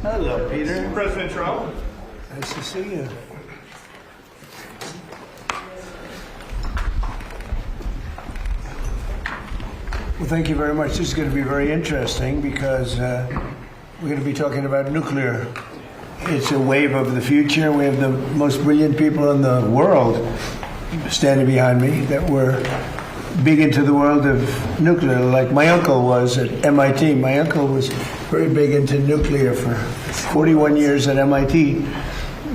Hello, Peter. President Trump. Nice to see you. Well, thank you very much. This is going to be very interesting because we're going to be talking about nuclear. It's a wave of the future. We have the most brilliant people in the world standing behind me that were big into the world of nuclear, like my uncle was at MIT. My uncle was very big into nuclear for 41 years at MIT,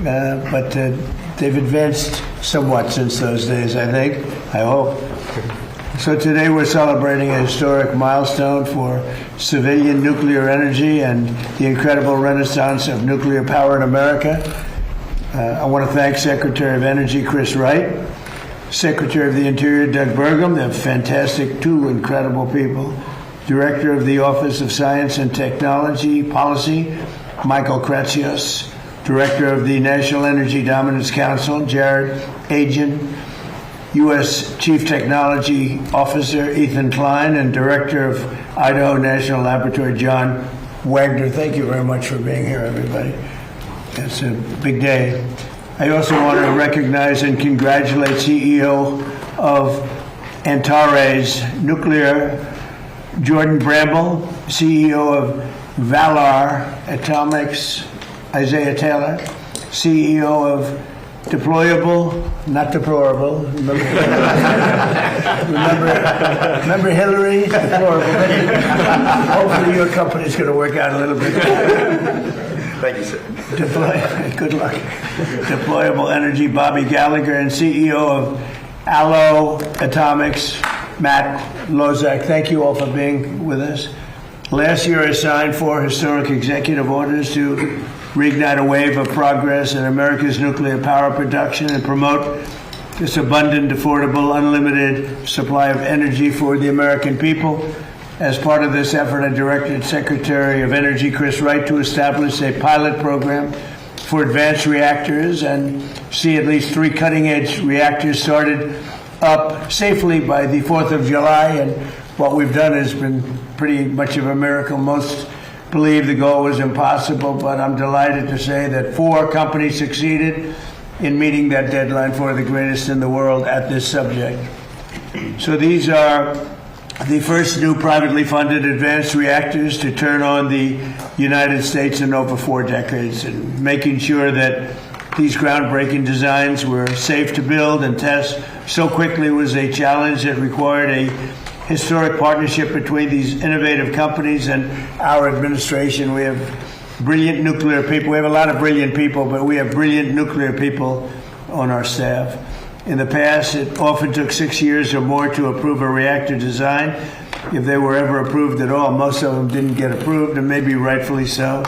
but they've advanced somewhat since those days, I think, I hope. So today we're celebrating a historic milestone for civilian nuclear energy and the incredible renaissance of nuclear power in America. I want to thank Secretary of Energy Chris Wright, Secretary of the Interior Doug Burgum. They're fantastic, two incredible people. Director of the Office of Science and Technology Policy, Michael Kratsios. Director of the National Energy Dominance Council, Jared Agin. U.S. Chief Technology Officer Ethan Klein, and Director of Idaho National Laboratory, John Wagner. Thank you very much for being here, everybody. It's a big day. I also want to recognize and congratulate CEO of Antares Nuclear, Jordan Bramble, CEO of Valar Atomics, Isaiah Taylor, CEO of Deployable, not deplorable. Remember Hillary? Deplorable. Hopefully your company's going to work out a little bit. Thank you, sir. Good luck. Deployable Energy, Bobby Gallagher, and CEO of Allo Atomics, Matt Lozak. Thank you all for being with us. Last year I signed 4 historic executive orders to reignite a wave of progress in America's nuclear power production and promote this abundant, affordable, unlimited supply of energy for the American people. As part of this effort, I directed Secretary of Energy Chris Wright to establish a pilot program for advanced reactors and see at least 3 cutting-edge reactors started up safely by the 4th of July. And what we've done has been pretty much of a miracle. Most believe the goal was impossible, but I'm delighted to say that 4 companies succeeded in meeting that deadline for the greatest in the world at this subject. So these are the first new privately funded advanced reactors to turn on the United States in over 4 decades, and making sure that these groundbreaking designs were safe to build and test so quickly was a challenge that required a historic partnership between these innovative companies and our administration. We have brilliant nuclear people. We have a lot of brilliant people, but we have brilliant nuclear people on our staff. In the past, it often took 6 years or more to approve a reactor design, if they were ever approved at all. Most of them didn't get approved, and maybe rightfully so.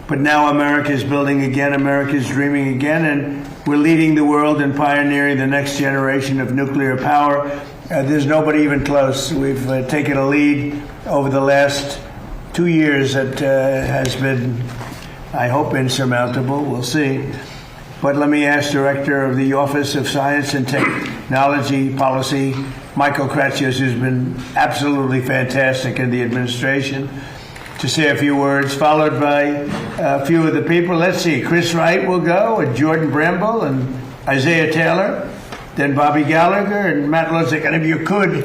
But now America is building again, America is dreaming again, and we're leading the world and pioneering the next generation of nuclear power. There's nobody even close. We've taken a lead over the last 2 years that has been, I hope, insurmountable. We'll see. But let me ask Director of the Office of Science and Technology Policy, Michael Kratsios, who's been absolutely fantastic in the administration, to say a few words, followed by a few of the people. Let's see, Chris Wright will go, and Jordan Bramble, and Isaiah Taylor, then Bobby Gallagher and Matt Lozak. And if you could,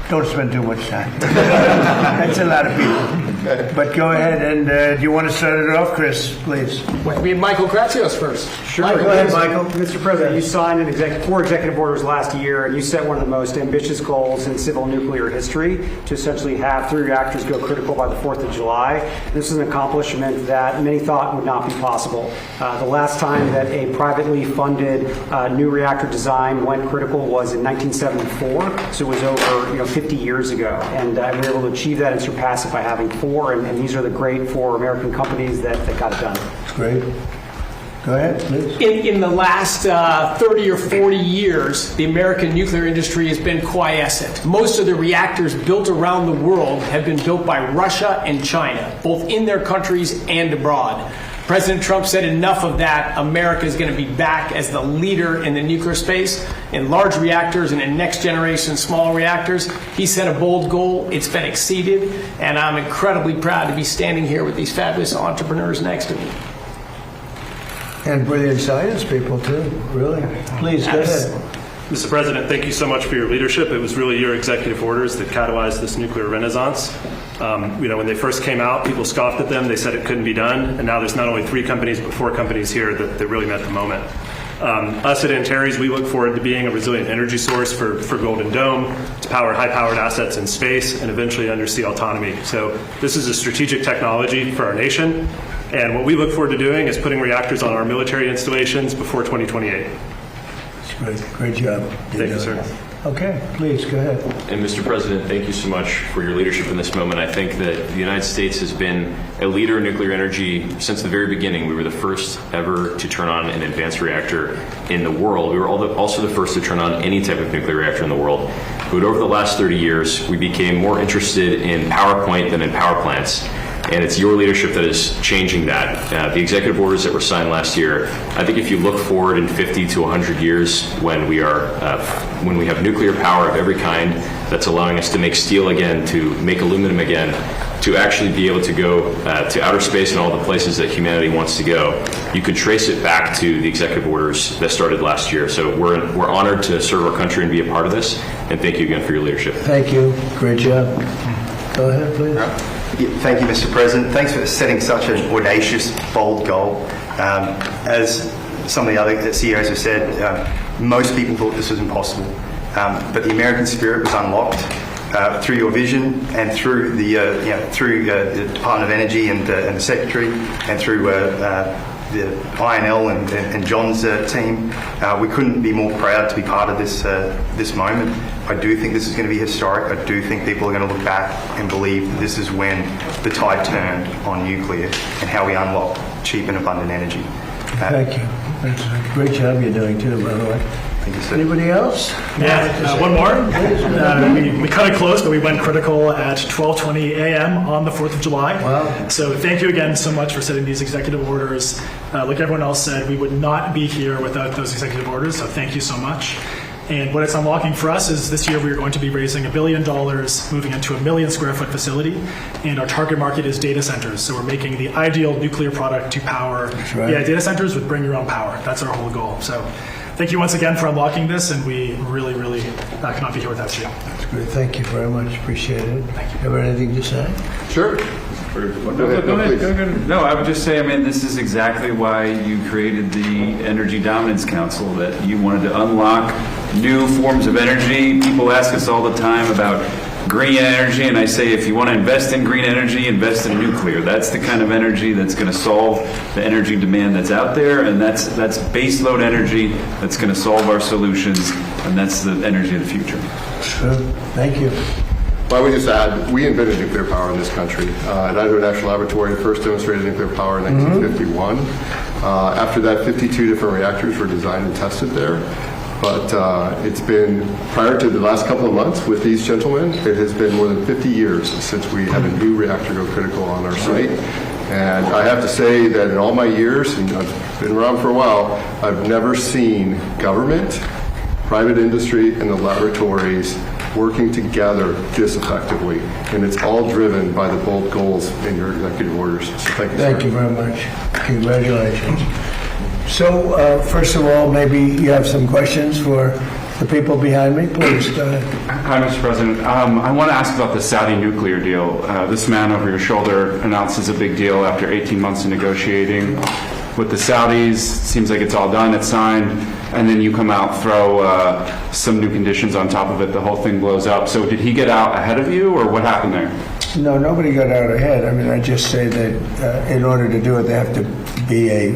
don't spend too much time. That's a lot of people. But go ahead, and do you want to start it off, Chris, please? Wait, we have Michael Kratsios first. Sure, go ahead, Michael. Mr. President, you signed 4 executive orders last year, and you set one of the most ambitious goals in civil nuclear history to essentially have 3 reactors go critical by the 4th of July. This is an accomplishment that many thought would not be possible. The last time that a privately funded new reactor design went critical was in 1974, so it was over 50 years ago. And we were able to achieve that and surpass it by having 4, and these are the great 4 American companies that got it done. That's great. Go ahead, please. In the last 30 or 40 years, the American nuclear industry has been quiescent. Most of the reactors built around the world have been built by Russia and China, both in their countries and abroad. President Trump said enough of that. America is going to be back as the leader in the nuclear space, in large reactors and in next generation small reactors. He set a bold goal. It's been exceeded. And I'm incredibly proud to be standing here with these fabulous entrepreneurs next to me. And brilliant science people, too, really. Please, go ahead. Mr. President, thank you so much for your leadership. It was really your executive orders that catalyzed this nuclear renaissance. When they first came out, people scoffed at them. They said it couldn't be done. And now there's not only 3 companies, but 4 companies here that really met the moment. Us at Antares, we look forward to being a resilient energy source for Golden Dome, to power high-powered assets in space, and eventually undersea autonomy. So this is a strategic technology for our nation. And what we look forward to doing is putting reactors on our military installations before 2028. Great job. Thank you, sir. Okay, please, go ahead. And Mr. President, thank you so much for your leadership in this moment. I think that the United States has been a leader in nuclear energy since the very beginning. We were the first ever to turn on an advanced reactor in the world. We were also the first to turn on any type of nuclear reactor in the world. But over the last 30 years, we became more interested in PowerPoint than in power plants. And it's your leadership that is changing that. The executive orders that were signed last year, I think if you look forward in 50 to 100 years when we have nuclear power of every kind that's allowing us to make steel again, to make aluminum again, to actually be able to go to outer space and all the places that humanity wants to go, you could trace it back to the executive orders that started last year. So we're honored to serve our country and be a part of this. And thank you again for your leadership. Thank you. Great job. Go ahead, please. Thank you, Mr. President. Thanks for setting such an audacious, bold goal. As some of the other CEOs have said, most people thought this was impossible. But the American spirit was unlocked through your vision and through the Department of Energy and the Secretary and through the INL and John's team. We couldn't be more proud to be part of this moment. I do think this is going to be historic. I do think people are going to look back and believe that this is when the tide turned on nuclear and how we unlock cheap and abundant energy. Thank you. That's a great job you're doing, too, by the way. Thank you, sir. Anybody else? Yeah, one more. We cut it close, but we went critical at 12:20 a.m. on the 4th of July. Wow. So thank you again so much for setting these executive orders. Like everyone else said, we would not be here without those executive orders, so thank you so much. And what it's unlocking for us is this year we are going to be raising $1 billion, moving into a 1 million square foot facility, and our target market is data centers. So we're making the ideal nuclear product to power right. data centers with bring your own power. That's our whole goal. So thank you once again for unlocking this, and we really, really cannot be here without you. That's great. Thank you very much. Appreciate it. Thank you. Have anything to say? Sure. Go ahead. No, I would just say, this is exactly why you created the Energy Dominance Council, that you wanted to unlock new forms of energy. People ask us all the time about green energy, and I say if you want to invest in green energy, invest in nuclear. That's the kind of energy that's going to solve the energy demand that's out there, and that's baseload energy that's going to solve our solutions, and that's the energy of the future. Sure. Thank you. Well, I would just add, we invented nuclear power in this country. At Idaho National Laboratory, first demonstrated nuclear power in 1951. After that, 52 different reactors were designed and tested there. But it's been, prior to the last couple of months with these gentlemen, it has been more than 50 years since we had a new reactor go critical on our site. And I have to say that in all my years, and I've been around for a while, I've never seen government, private industry, and the laboratories working together this effectively. And it's all driven by the bold goals in your executive orders. So thank you, sir. Thank you very much. Congratulations. So, first of all, maybe you have some questions for the people behind me. Please, go ahead. Hi, Mr. President. I want to ask about the Saudi nuclear deal. This man over your shoulder announces a big deal after 18 months of negotiating with the Saudis. Seems like it's all done, it's signed, and then you come out, throw some new conditions on top of it, the whole thing blows up. So did he get out ahead of you, or what happened there? No, nobody got out ahead. I just say that in order to do it, they have to be a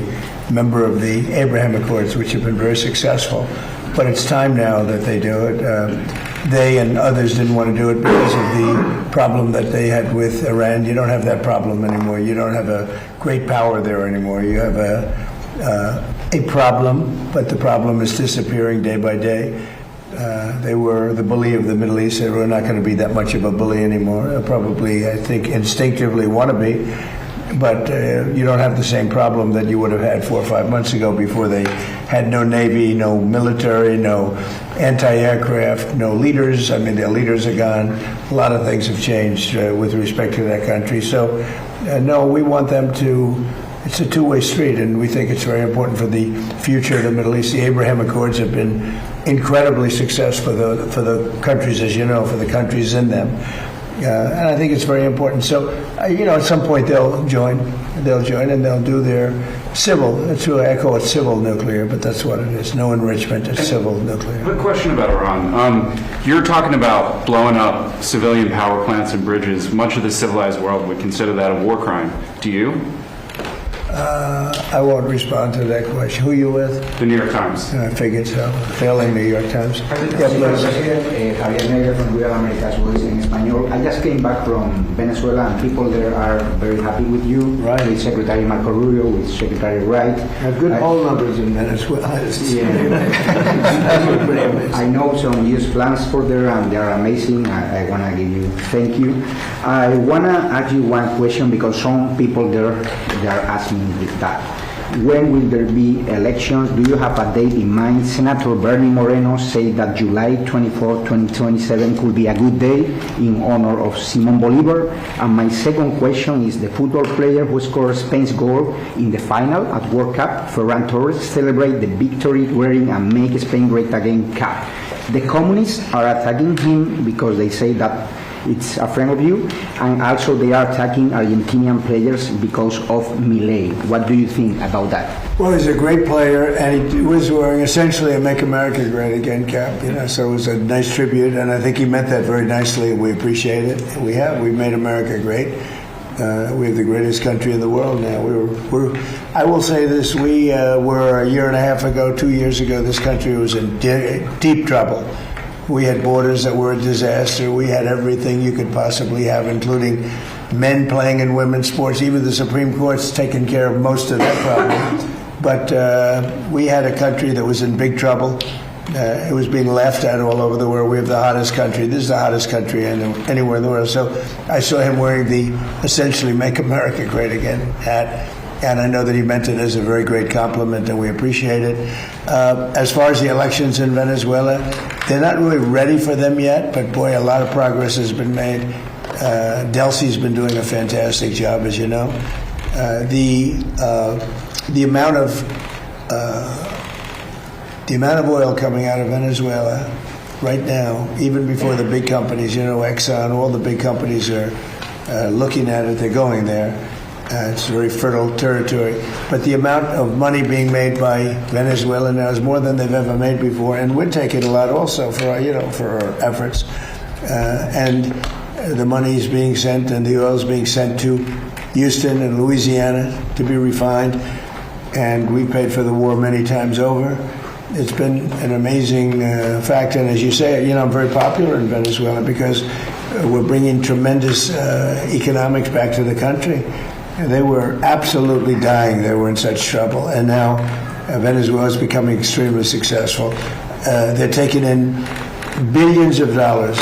member of the Abraham Accords, which have been very successful. But it's time now that they do it. They and others didn't want to do it because of the problem that they had with Iran. You don't have that problem anymore. You don't have a great power there anymore. You have a problem, but the problem is disappearing day by day. They were the bully of the Middle East. They were not going to be that much of a bully anymore. Probably, I think, instinctively want to be. but you don't have the same problem that you would have had 4 or 5 months ago before they had no Navy, no military, no anti-aircraft, no leaders. I mean, their leaders are gone. A lot of things have changed with respect to that country. So, no, we want them to, it's a two-way street, and we think it's very important for the future of the Middle East. The Abraham Accords have been incredibly successful for the countries, as you know, for the countries in them. And I think it's very important. So, at some point they'll join and they'll do their civil, it's true, I call it civil nuclear, but that's what it is. No enrichment, it's civil nuclear. Quick question about Iran. You're talking about blowing up civilian power plants and bridges. Much of the civilized world would consider that a war crime. Do you? I won't respond to that question. Who are you with? The New York Times. I figured so. Failing New York Times. President Javier Negra from Real America's Voice in Espanol. I just came back from Venezuela, and people there are very happy with you. Right. With Secretary Marco Rubio, with Secretary Wright. Have good poll numbers in Venezuela. I know some youth plans for there, and they are amazing. I want to give you thank you. I want to ask you one question, because some people there, they are asking with that. When will there be elections? Do you have a date in mind? Senator Bernie Moreno said that July 24, 2027 could be a good day in honor of Simon Bolivar. And my second question is, the football player who scored Spain's goal in the final at World Cup, Ferran Torres, celebrate the victory wearing a Make Spain Great Again cap. The communists are attacking him because they say that it's a friend of you, and also they are attacking Argentinian players because of Milei. What do you think about that? Well, he's a great player, and he was wearing essentially a Make America Great Again cap, so it was a nice tribute, and I think he meant that very nicely, and we appreciate it. We've made America great. We have the greatest country in the world now. I will say this, we were a year and a half ago, 2 years ago, this country was in deep trouble. We had borders that were a disaster. We had everything you could possibly have, including men playing in women's sports. Even the Supreme Court's taken care of most of that problem. But we had a country that was in big trouble. It was being laughed at all over the world. We have the hottest country. This is the hottest country anywhere in the world. So I saw him wearing the essentially Make America Great Again hat. And I know that he meant it as a very great compliment, and we appreciate it. As far as the elections in Venezuela, they're not really ready for them yet, but boy, a lot of progress has been made. Delcy's been doing a fantastic job, as you know. The amount of oil coming out of Venezuela right now, even before the big companies, Exxon, all the big companies are looking at it, they're going there. It's very fertile territory. But the amount of money being made by Venezuela now is more than they've ever made before, and we're taking a lot also for our efforts. And the money is being sent, and the oil is being sent to Houston and Louisiana to be refined, and we paid for the war many times over. It's been an amazing fact, and as you say, I'm very popular in Venezuela because we're bringing tremendous economics back to the country. They were absolutely dying. They were in such trouble. And now Venezuela is becoming extremely successful. They're taking in billions of dollars,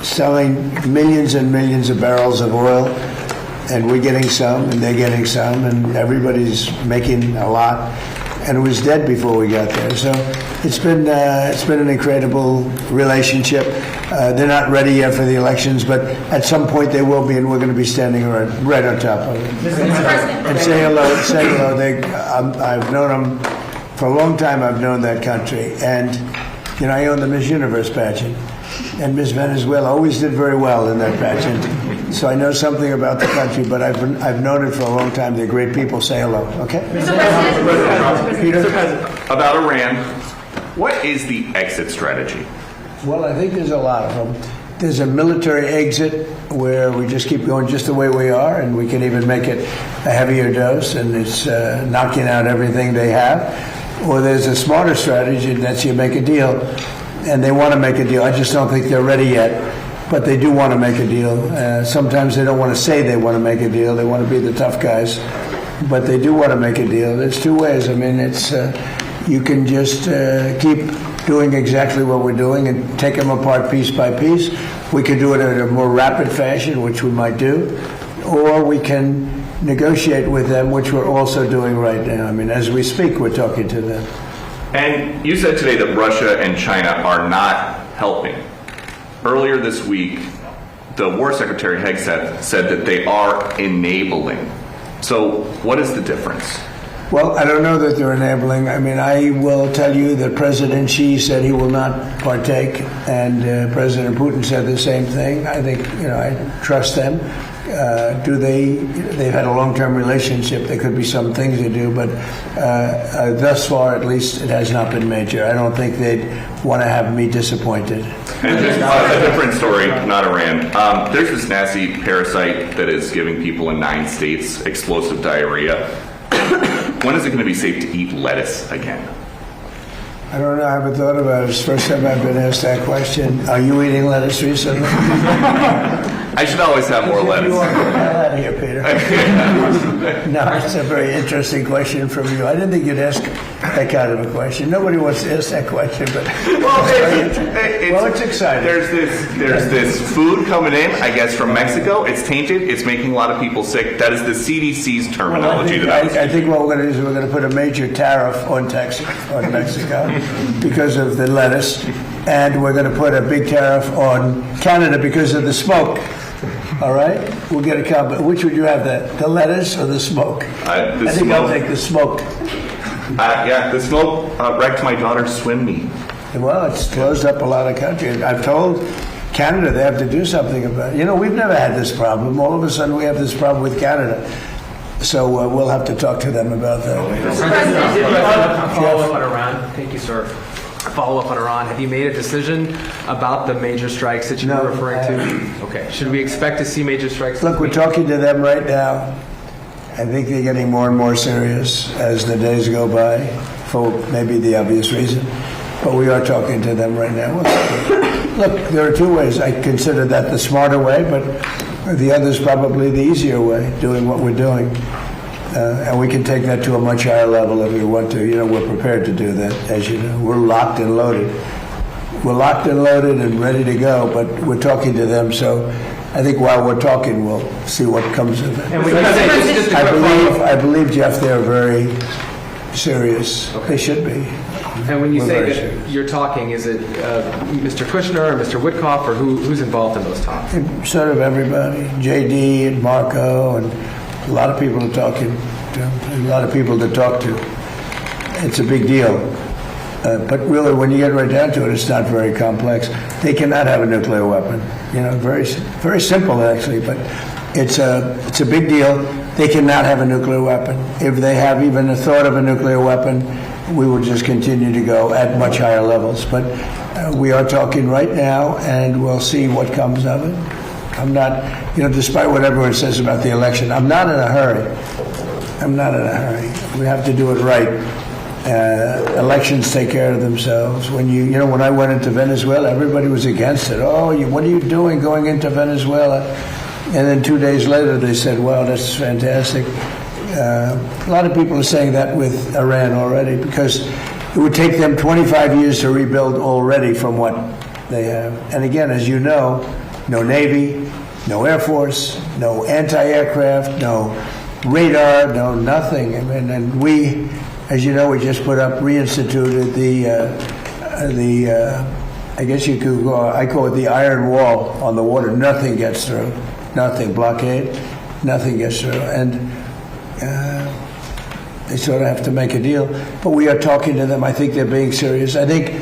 selling millions and millions of barrels of oil, and we're getting some, and they're getting some, and everybody's making a lot. And it was dead before we got there. So it's been an incredible relationship. They're not ready yet for the elections, but at some point they will be, and we're going to be standing right on top of it. And say hello. I've known them for a long time. I've known that country, and I own the Miss Universe pageant, and Miss Venezuela always did very well in that pageant. So I know something about the country, but I've known it for a long time. They're great people. Say hello, okay? Mr. President, about Iran, what is the exit strategy? Well, I think there's a lot of them. There's a military exit where we just keep going just the way we are, and we can even make it a heavier dose, and it's knocking out everything they have. Or there's a smarter strategy, and that's you make a deal. And they want to make a deal. I just don't think they're ready yet. But they do want to make a deal. Sometimes they don't want to say they want to make a deal. They want to be the tough guys. But they do want to make a deal. There's two ways. I mean, it's you can just keep doing exactly what we're doing and take them apart piece by piece. We could do it in a more rapid fashion, which we might do. Or we can negotiate with them, which we're also doing right now. I mean, as we speak, we're talking to them. And you said today that Russia and China are not helping. Earlier this week, the War Secretary Hegseth said that they are enabling. So what is the difference? Well, I don't know that they're enabling. I mean, I will tell you that President Xi said he will not partake, and President Putin said the same thing. I think, I trust them. They've had a long-term relationship. There could be some things they do, but thus far, at least, it has not been major. I don't think they'd want to have me disappointed. And just a different story, not Iran. There's this nasty parasite that is giving people in 9 states explosive diarrhea. When is it going to be safe to eat lettuce again? I don't know. I haven't thought about it. It's the first time I've been asked that question. Are you eating lettuce recently? I should always have more lettuce. You want to get the hell out of here, Peter. No, it's a very interesting question from you. I didn't think you'd ask that kind of a question. Nobody wants to ask that question, but it's exciting. There's this food coming in, I guess, from Mexico. It's tainted. It's making a lot of people sick. That is the CDC's terminology. I think what we're going to do is we're going to put a major tariff on Mexico because of the lettuce, and we're going to put a big tariff on Canada because of the smoke. All right? We'll get a comment. Which would you have, the lettuce or the smoke? I think I'll take the smoke. The smoke wrecked my daughter's swim meet. Well, it's closed up a lot of countries. I've told Canada they have to do something about it. We've never had this problem. All of a sudden, we have this problem with Canada. So we'll have to talk to them about that. Follow up on Iran. Thank you, sir. Follow up on Iran. Have you made a decision about the major strikes that you were referring to? Okay. Should we expect to see major strikes? Look, we're talking to them right now. I think they're getting more and more serious as the days go by, for maybe the obvious reason. But we are talking to them right now. Look, there are 2 ways. I consider that the smarter way, but the other is probably the easier way, doing what we're doing. And we can take that to a much higher level if we want to. We're prepared to do that, as you know. We're locked and loaded. We're locked and loaded and ready to go, but we're talking to them. So I think while we're talking, we'll see what comes of it. And we can say, just I believe, Jeff, they're very serious. Okay. They should be. And when you say that you're talking, is it Mr. Kushner or Mr. Witkoff, or who's involved in those talks? Sort of everybody. JD and Marco and a lot of people are talking to, a lot of people to talk to. It's a big deal. But really, when you get right down to it, it's not very complex. They cannot have a nuclear weapon. Very, very simple, actually, but it's a big deal. They cannot have a nuclear weapon. If they have even a thought of a nuclear weapon, we will just continue to go at much higher levels. But we are talking right now, and we'll see what comes of it. I'm not, despite what everyone says about the election, I'm not in a hurry. We have to do it right. Elections take care of themselves. When when I went into Venezuela, everybody was against it. Oh, what are you doing going into Venezuela? And then 2 days later, they said, "Wow, that's fantastic." A lot of people are saying that with Iran already, because it would take them 25 years to rebuild already from what they have. And again, as you know, no Navy, no Air Force, no anti-aircraft, no radar, no nothing. And we, as you know, we just reinstituted the I guess you could I call it the iron wall on the water. Nothing gets through. Nothing. Blockade. Nothing gets through. And they sort of have to make a deal. But we are talking to them. I think they're being serious. I think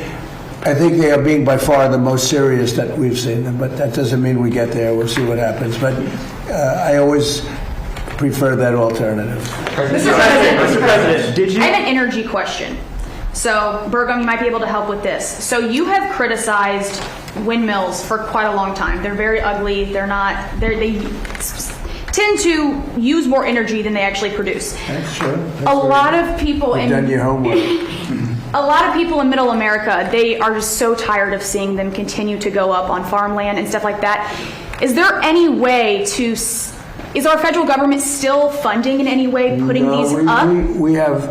they are being by far the most serious that we've seen them. But that doesn't mean we get there. We'll see what happens. But I always prefer that alternative. Mr. President, I have an energy question. So, Burgum, you might be able to help with this. So, you have criticized windmills for quite a long time. They're very ugly. They tend to use more energy than they actually produce. That's true. A lot of people You've done your homework. A lot of people in Middle America, they are just so tired of seeing them continue to go up on farmland and stuff like that. Is there any way to? Is our federal government still funding in any way putting these up? We have.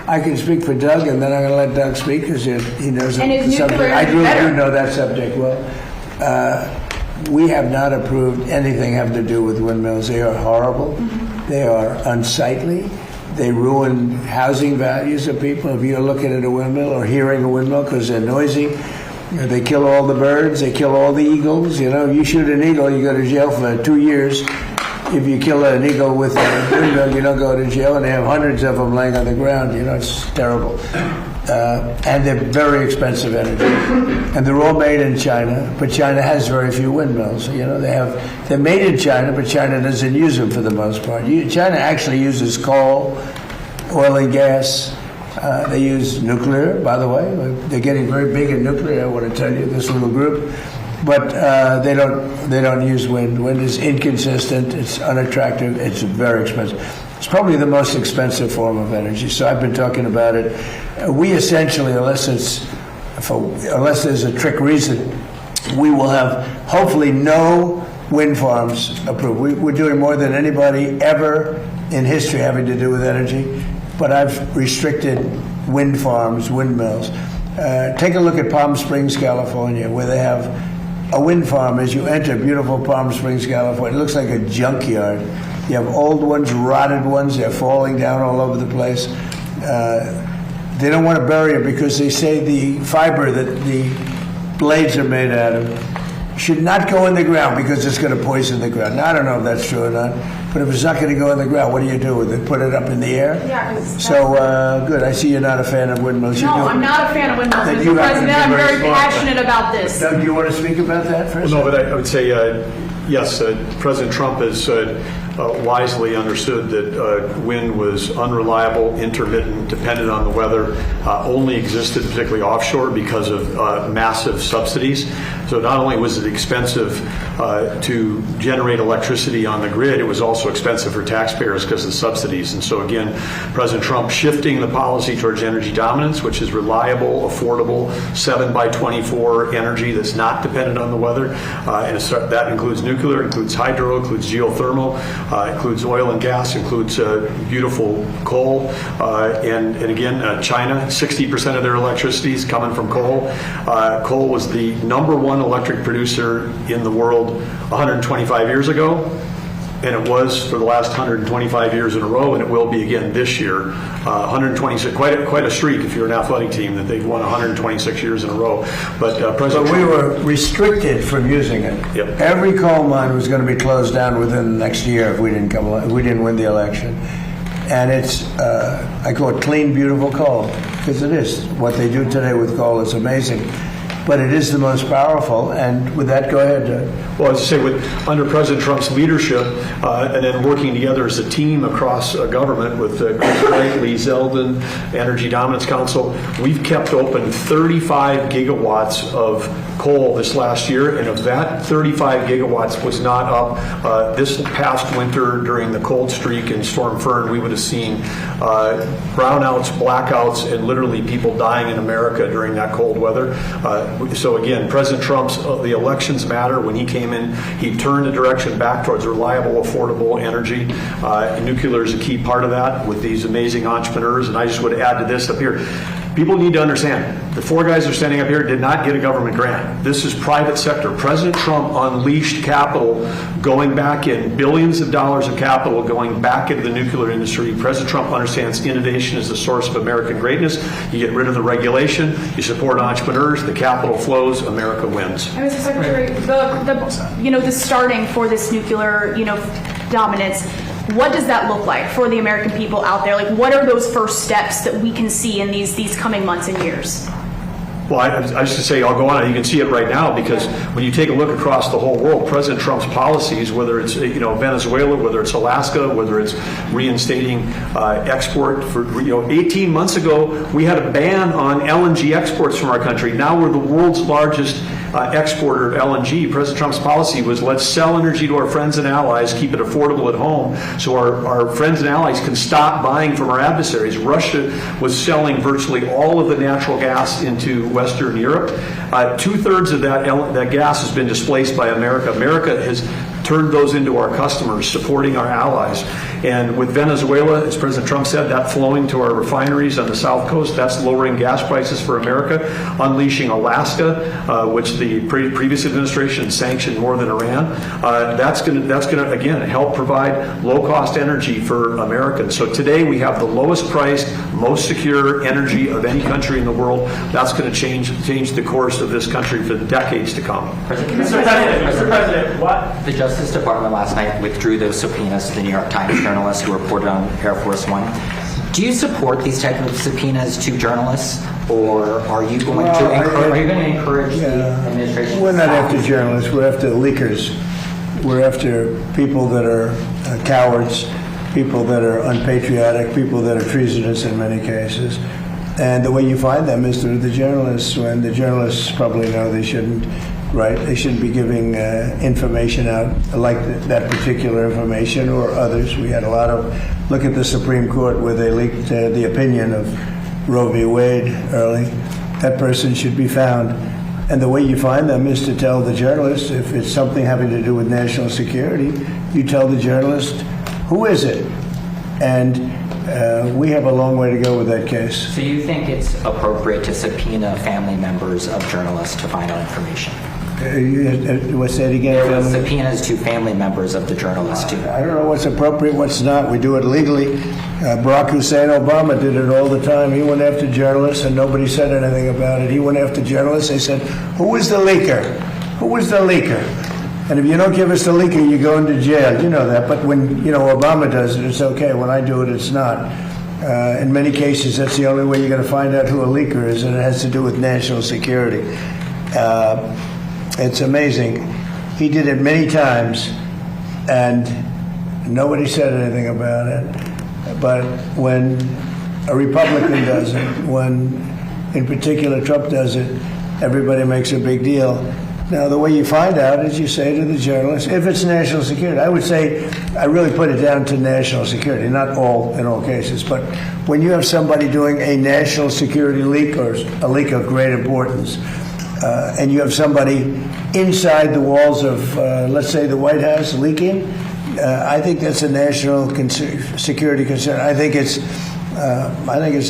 I can speak for Doug, and then I'm going to let Doug speak because he knows and the subject. I do know that subject well. We have not approved anything having to do with windmills. They are horrible. They are unsightly. They ruin housing values of people. If you're looking at a windmill or hearing a windmill because they're noisy, they kill all the birds. They kill all the eagles. You shoot an eagle, you go to jail for 2 years. If you kill an eagle with a windmill, you don't go to jail. And they have hundreds of them laying on the ground. It's terrible. And they're very expensive energy. And they're all made in China, but China has very few windmills. They're made in China, but China doesn't use them for the most part. China actually uses coal, oil and gas. They use nuclear, by the way. They're getting very big in nuclear, I want to tell you, this little group. But they don't use wind. Wind is inconsistent, it's unattractive, it's very expensive. It's probably the most expensive form of energy, so I've been talking about it. We essentially, unless there's a trick reason, we will have hopefully no wind farms approved. We're doing more than anybody ever in history having to do with energy, but I've restricted wind farms, windmills. Take a look at Palm Springs, California, where they have a wind farm. As you enter beautiful Palm Springs, California, it looks like a junkyard. You have old ones, rotted ones, they're falling down all over the place. They don't want to bury it because they say the fiber that the blades are made out of should not go in the ground because it's going to poison the ground. Now, I don't know if that's true or not, but if it's not going to go in the ground, what do you do with it? Put it up in the air? Yeah. So, good. I see you're not a fan of windmills. No, I'm not a fan of windmills, Then Mr. you happen to President. be I'm very very smart. passionate about this. Doug, do you want to speak about that for a No, second? but I would say, yes, President Trump has wisely understood that wind was unreliable, intermittent, dependent on the weather, only existed particularly offshore because of massive subsidies. So not only was it expensive to generate electricity on the grid, it was also expensive for taxpayers because of the subsidies. And so again, President Trump shifting the policy towards energy dominance, which is reliable, affordable, 7x24 energy that's not dependent on the weather. And that includes nuclear, includes hydro, includes geothermal, includes oil and gas, includes beautiful coal. And again, China, 60% of their electricity is coming from coal. Coal was the #1 electric producer in the world 125 years ago, and it was for the last 125 years in a row, and it will be again this year. 126, quite a streak if you're an athletic team that they've won 126 years in a row. But President we Trump, were restricted from using it. Yep. Every coal mine was going to be closed down within the next year if we didn't win the election. And it's, I call it clean, beautiful coal, because it is. What they do today with coal is amazing. But it is the most powerful, and with that, go ahead. well, as I say, under President Trump's leadership, and then working together as a team across government with Chris Wright, Lee Zeldin, Energy Dominance Council, we've kept open 35 gigawatts of coal this last year, and of that, 35 gigawatts was not up. This past winter during the cold streak and Storm Fern, we would have seen brownouts, blackouts, and literally people dying in America during that cold weather. So again, President Trump's, the elections matter. When he came in, he turned the direction back towards reliable, affordable energy. Nuclear is a key part of that with these amazing entrepreneurs. And I just would add to this up here. People need to understand, the four guys that are standing up here did not get a government grant. This is private sector. President Trump unleashed capital going back in, billions of dollars of capital going back into the nuclear industry. President Trump understands innovation is the source of American greatness. You get rid of the regulation, you support entrepreneurs, the capital flows, America wins. Mr. Secretary, the starting for this nuclear, dominance, what does that look like for the American people out there? Like, what are those first steps that we can see in these coming months and years? Well, I was to say, I'll go on. You can see it right now because when you take a look across the whole world, President Trump's policies, whether it's Venezuela, whether it's Alaska, whether it's reinstating export for 18 months ago, we had a ban on LNG exports from our country. Now we're the world's largest exporter of LNG. President Trump's policy was let's sell energy to our friends and allies, keep it affordable at home, so our friends and allies can stop buying from our adversaries. Russia was selling virtually all of the natural gas into Western Europe. 2/3 of that gas has been displaced by America. America has turned those into our customers, supporting our allies. And with Venezuela, as President Trump said, that flowing to our refineries on the South Coast, that's lowering gas prices for America, unleashing Alaska, which the previous administration sanctioned more than Iran. That's going to again help provide low-cost energy for Americans. So today we have the lowest priced, most secure energy of any country in the world. That's going to change the course of this country for decades to come. Mr. President, what? The Justice Department last night withdrew those subpoenas to the New York Times journalists who reported on Air Force One. Do you support these type of subpoenas to journalists, or are you going to encourage the administration? We're not after journalists. We're after leakers. We're after people that are cowards, people that are unpatriotic, people that are treasonous in many cases. And the way you find them is through the journalists, when the journalists probably know they shouldn't write, they shouldn't be giving information out like that particular information or others. We had a lot of, look at the Supreme Court where they leaked the opinion of Roe v. Wade early. That person should be found. And the way you find them is to tell the journalist, if it's something having to do with national security, you tell the journalist, who is it? And we have a long way to go with that case. So you think it's appropriate to subpoena family members of journalists to find out information? What's that again? There were subpoenas to family members of the journalists too. I don't know what's appropriate, what's not. We do it legally. Barack Hussein Obama did it all the time. He went after journalists and nobody said anything about it. He went after journalists. They said, who was the leaker? Who was the leaker? And if you don't give us the leaker, you go into jail. You know that. But when Obama does it, it's okay. When I do it, it's not. In many cases, that's the only way you're going to find out who a leaker is, and it has to do with national security. It's amazing. He did it many times, and nobody said anything about it. But when a Republican does it, when in particular Trump does it, everybody makes a big deal. Now, the way you find out is you say to the journalist, if it's national security, I would say, I really put it down to national security, not in all cases, but when you have somebody doing a national security leak or a leak of great importance, and you have somebody inside the walls of, let's say, the White House leaking, I think that's a national security concern. I think it's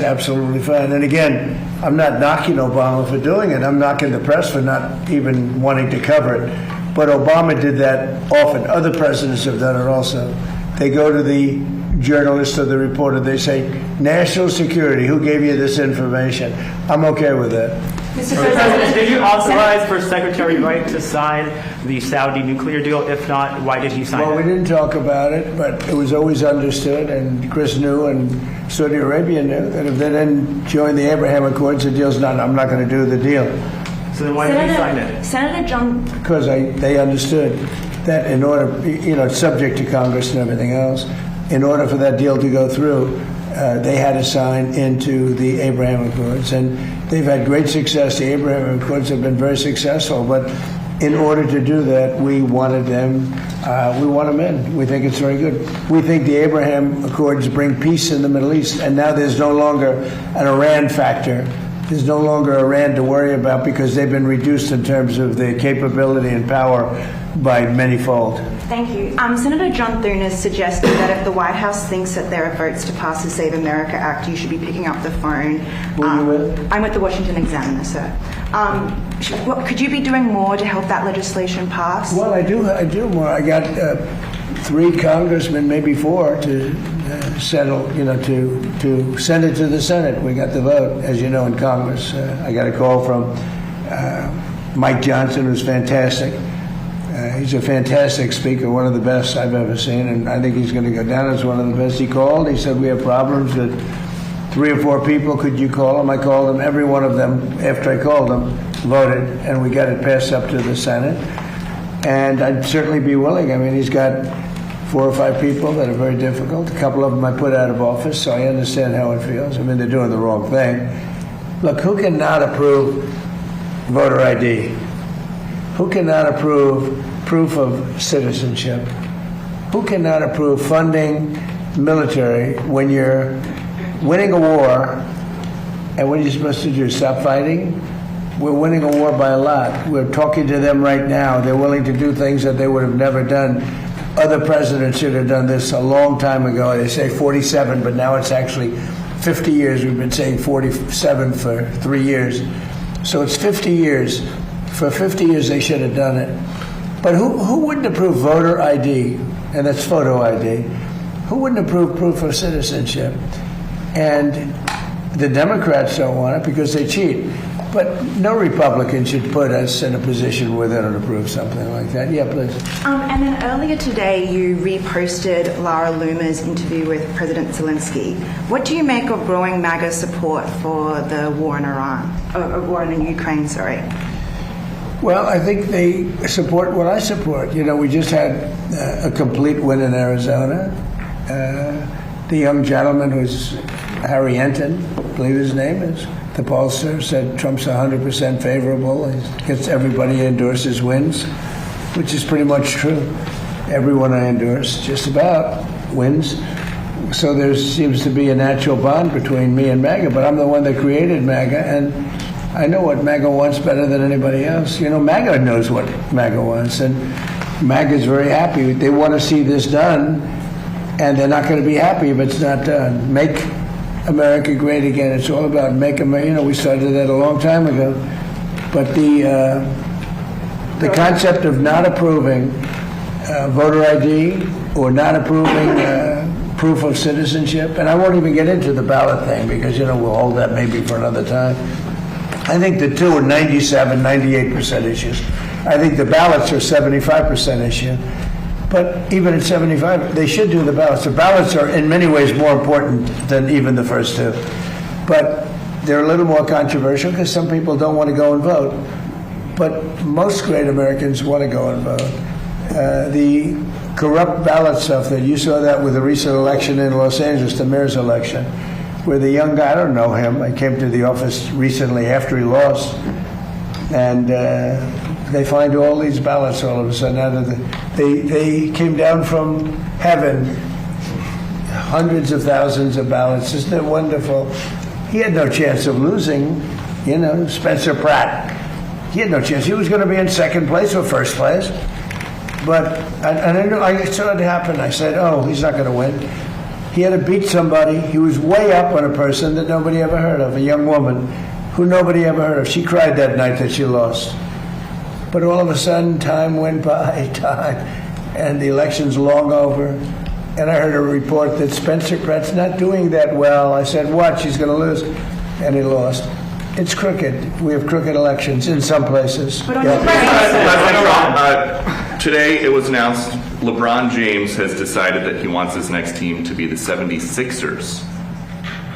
absolutely fine. And again, I'm not knocking Obama for doing it. I'm knocking the press for not even wanting to cover it. But Obama did that often. Other presidents have done it also. They go to the journalist or the reporter. They say, national security, who gave you this information? I'm okay with that. Mr. President, did you authorize for Secretary Wright to sign the Saudi nuclear deal? If not, why did he sign it? Well, we didn't talk about it, but it was always understood, and Chris knew, and Saudi Arabia knew, that if they didn't join the Abraham Accords, the deal's not, I'm not going to do the deal. So then why did he sign it? Senator John... Because they understood that in order, it's subject to Congress and everything else, in order for that deal to go through, they had to sign into the Abraham Accords, and they've had great success. The Abraham Accords have been very successful, but in order to do that, we wanted them, we want them in. We think it's very good. We think the Abraham Accords bring peace in the Middle East, and now there's no longer an Iran factor. There's no longer Iran to worry about because they've been reduced in terms of their capability and power by manyfold. Thank you. Senator John Thune has suggested that if the White House thinks that there are votes to pass the Save America Act, you should be picking up the phone. Who are you with? I'm with the Washington Examiner, sir. Could you be doing more to help that legislation pass? Well, I do more. I got 3 congressmen, maybe 4, to settle, to send it to the Senate. We got the vote, as you know, in Congress. I got a call from Mike Johnson, who's fantastic. He's a fantastic speaker, one of the best I've ever seen, and I think he's going to go down as one of the best. He called. He said, we have problems with 3 or 4 people. Could you call them? I called them. Every one of them, after I called them, voted, and we got it passed up to the Senate. And I'd certainly be willing. I mean, he's got 4 or 5 people that are very difficult. A couple of them I put out of office, so I understand how it feels. I mean, they're doing the wrong thing. Look, who cannot approve voter ID? Who cannot approve proof of citizenship? Who cannot approve funding military when you're winning a war, and what are you supposed to do? Stop fighting? We're winning a war by a lot. We're talking to them right now. They're willing to do things that they would have never done. Other presidents should have done this a long time ago. They say 47, but now it's actually 50 years. We've been saying 47 for 3 years. So it's 50 years. For 50 years, they should have done it. But who wouldn't approve voter ID? And that's photo ID. Who wouldn't approve proof of citizenship? And the Democrats don't want it because they cheat. But no Republican should put us in a position where they don't approve something like that. Yeah, please. And then earlier today, you reposted Lara Loomer's interview with President Zelensky. What do you make of growing MAGA support for the war in war in Ukraine? Sorry. Well, I think they support what I support. You know, we just had a complete win in Arizona. The young gentleman who's Harry Enton, I believe his name is, the pollster, said Trump's 100% favorable. He gets everybody he endorses wins, which is pretty much true. Everyone I endorse just about wins. So there seems to be a natural bond between me and MAGA, but I'm the one that created MAGA, and I know what MAGA wants better than anybody else. You know, MAGA knows what MAGA wants, and MAGA is very happy. They want to see this done, and they're not going to be happy if it's not done. Make America great again. It's all about make America. You know, we started that a long time ago. But the concept of not approving voter ID or not approving proof of citizenship, and I won't even get into the ballot thing because, you know, we'll hold that maybe for another time. I think the two are 97, 98% issues. I think the ballots are 75% issue. But even at 75, they should do the ballots. The ballots are in many ways more important than even the first two. But they're a little more controversial because some people don't want to go and vote. But most great Americans want to go and vote. The corrupt ballot stuff that you saw that with the recent election in Los Angeles, the mayor's election, where the young guy, I don't know him, I came to the office recently after he lost, and they find all these ballots all of a sudden out of they came down from heaven, hundreds of thousands of ballots. Isn't it wonderful? He had no chance of losing, you know, Spencer Pratt. He had no chance. He was going to be in second place or first place. But, and I saw it happen. I said, oh, he's not going to win. He had to beat somebody. He was way up on a person that nobody ever heard of, a young woman who nobody ever heard of. She cried that night that she lost. But all of a sudden, time went by, and the election's long over. And I heard a report that Spencer Pratt's not doing that well. I said, watch, he's going to lose. And he lost. It's crooked. We have crooked elections in some places. President Trump, today it was announced LeBron James has decided that he wants his next team to be the 76ers.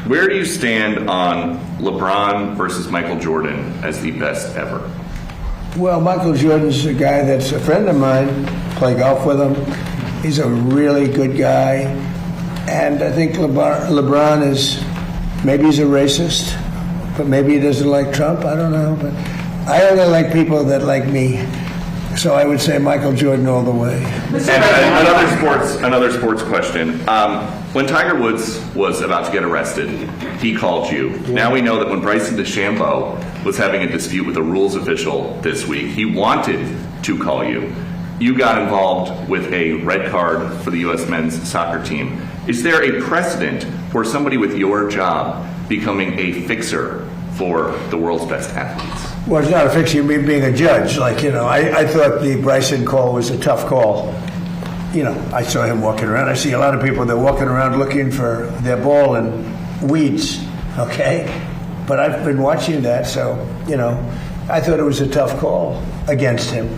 Where do you stand on LeBron versus Michael Jordan as the best ever? Well, Michael Jordan's a guy that's a friend of mine. Play golf with him. He's a really good guy. And I think LeBron is, maybe he's a racist, but maybe he doesn't like Trump. I don't know. But I only like people that like me. So I would say Michael Jordan all the way. And another sports question. When Tiger Woods was about to get arrested, he called you. Yeah. Now we know that when Bryson DeChambeau was having a dispute with a rules official this week, he wanted to call you. You got involved with a red card for the U.S. men's soccer team. Is there a precedent for somebody with your job becoming a fixer for the world's best athletes? Well, it's not a fixer. You mean being a judge. Like, you know, I thought the Bryson call was a tough call. You know, I saw him walking around. I see a lot of people, they're walking around looking for their ball in weeds, okay? But I've been watching that, so, you know, I thought it was a tough call against him.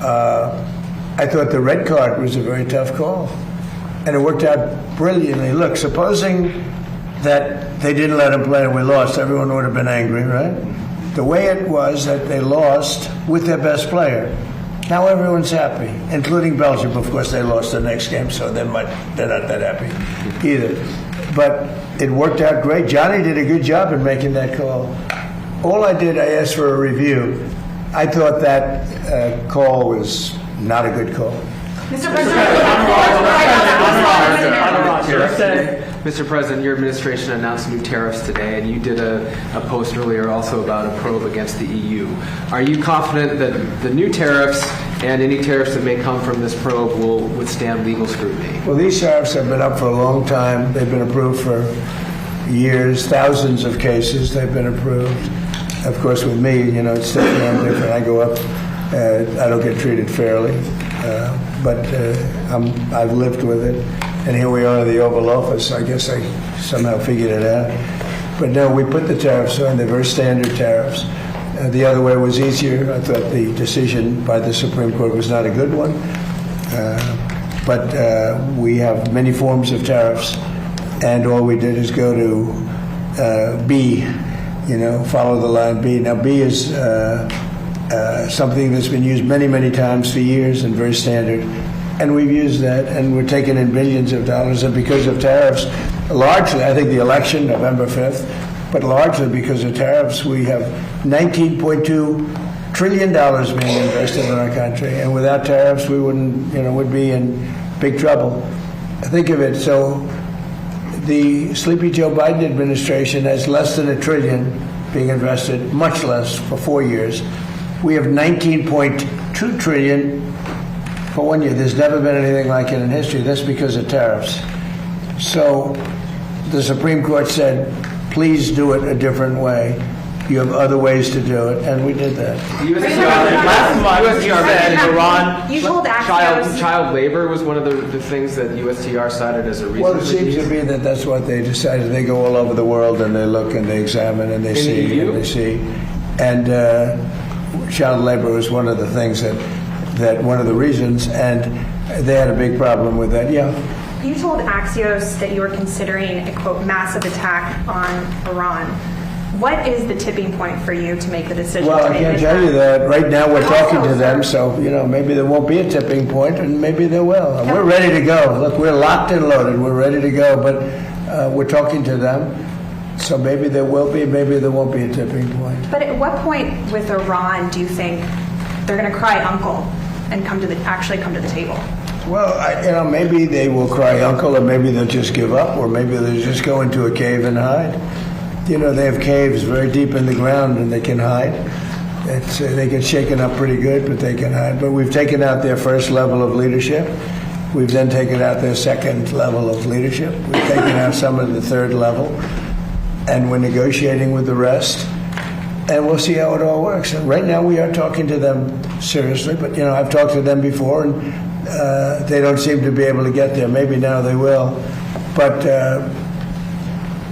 I thought the red card was a very tough call. And it worked out brilliantly. Look, supposing that they didn't let him play and we lost, everyone would have been angry, right? The way it was that they lost with their best player. Now everyone's happy, including Belgium. Of course, they lost the next game, so they're not that happy either. But it worked out great. Johnny did a good job in making that call. All I did, I asked for a review. I thought that call was not a good call. Mr. President, tariffs today? Mr. President, your administration announced new tariffs today, and you did a post earlier also about a probe against the EU. Are you confident that the new tariffs and any tariffs that may come from this probe will withstand legal scrutiny? Well, these tariffs have been up for a long time. They've been approved for years, thousands of cases they've been approved. Of course, with me, it's different. I go up, I don't get treated fairly, but I've lived with it. And here we are in the Oval Office. I guess I somehow figured it out. But no, we put the tariffs on. They're very standard tariffs. The other way was easier. I thought the decision by the Supreme Court was not a good one. But we have many forms of tariffs. And all we did is go to B, follow the line B. Now, B is something that's been used many, many times for years and very standard. And we've used that, and we're taking in billions of dollars. And because of tariffs, largely, I think the election, November 5th, but largely because of tariffs, we have $19.2 trillion being invested in our country. And without tariffs, we would be in big trouble. Think of it. So the Sleepy Joe Biden administration has less than $1 trillion being invested, much less for 4 years. We have $19.2 trillion for 1 year. There's never been anything like it in history. That's because of tariffs. So the Supreme Court said, please do it a different way. You have other ways to do it, and we did that. Last month, USTR said Iran, You told Axios. child labor was one of the things that USTR cited as a reason. Well, it seems to be that that's what they decided. They go all over the world and they look and they examine and they see and they see. And child labor was one of the things that one of the reasons, and they had a big problem with that. Yeah. You told Axios that you were considering a, quote, massive attack on Iran. What is the tipping point for you to make the decision? Well, I can't tell you that. Right now we're talking to them, so, maybe there won't be a tipping point, and maybe there will. And we're ready to go. Look, we're locked and loaded. We're ready to go, but we're talking to them. So maybe there will be, maybe there won't be a tipping point. But at what point with Iran do you think they're going to cry uncle and actually come to the table? Well, maybe they will cry uncle, or maybe they'll just give up, or maybe they'll just go into a cave and hide. They have caves very deep in the ground, and they can hide. They get shaken up pretty good, but they can hide. But we've taken out their first level of leadership. We've then taken out their second level of leadership. We've taken out some of the third level, and we're negotiating with the rest. And we'll see how it all works. And right now, we are talking to them seriously. But I've talked to them before, and they don't seem to be able to get there. Maybe now they will. But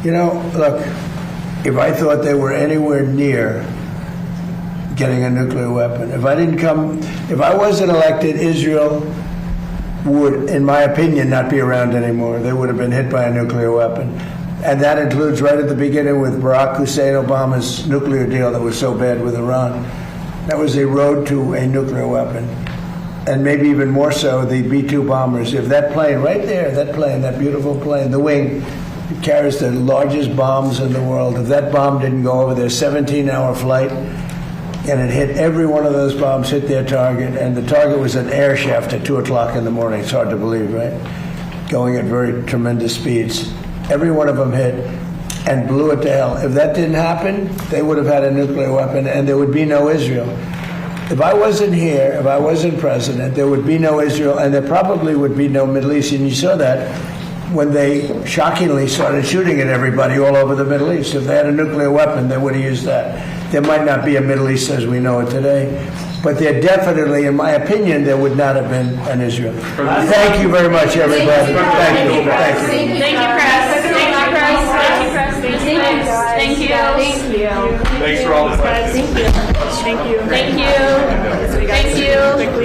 look. If I thought they were anywhere near getting a nuclear weapon, if I wasn't elected, Israel would, in my opinion, not be around anymore. They would have been hit by a nuclear weapon. And that includes right at the beginning with Barack Hussein Obama's nuclear deal that was so bad with Iran. That was a road to a nuclear weapon. And maybe even more so, the B-2 bombers. If that plane right there, that beautiful plane, the wing, it carries the largest bombs in the world. If that bomb didn't go over their 17-hour flight, and it hit every one of those bombs, hit their target, and the target was an air shaft at 2 o'clock in the morning. It's hard to believe, right? Going at very tremendous speeds. Every one of them hit and blew it to hell. If that didn't happen, they would have had a nuclear weapon, and there would be no Israel. If I wasn't here, if I wasn't president, there would be no Israel, and there probably would be no Middle East. And you saw that when they shockingly started shooting at everybody all over the Middle East. If they had a nuclear weapon, they would have used that. There might not be a Middle East as we know it today, but there definitely, in my opinion, there would not have been an Israel. Thank you very much, everybody. Thank you. Thank you, press. Thank you, press. Thank you, press. Thank you. Thank you. Thanks for all the questions. Thank you. Thank you. Thank you.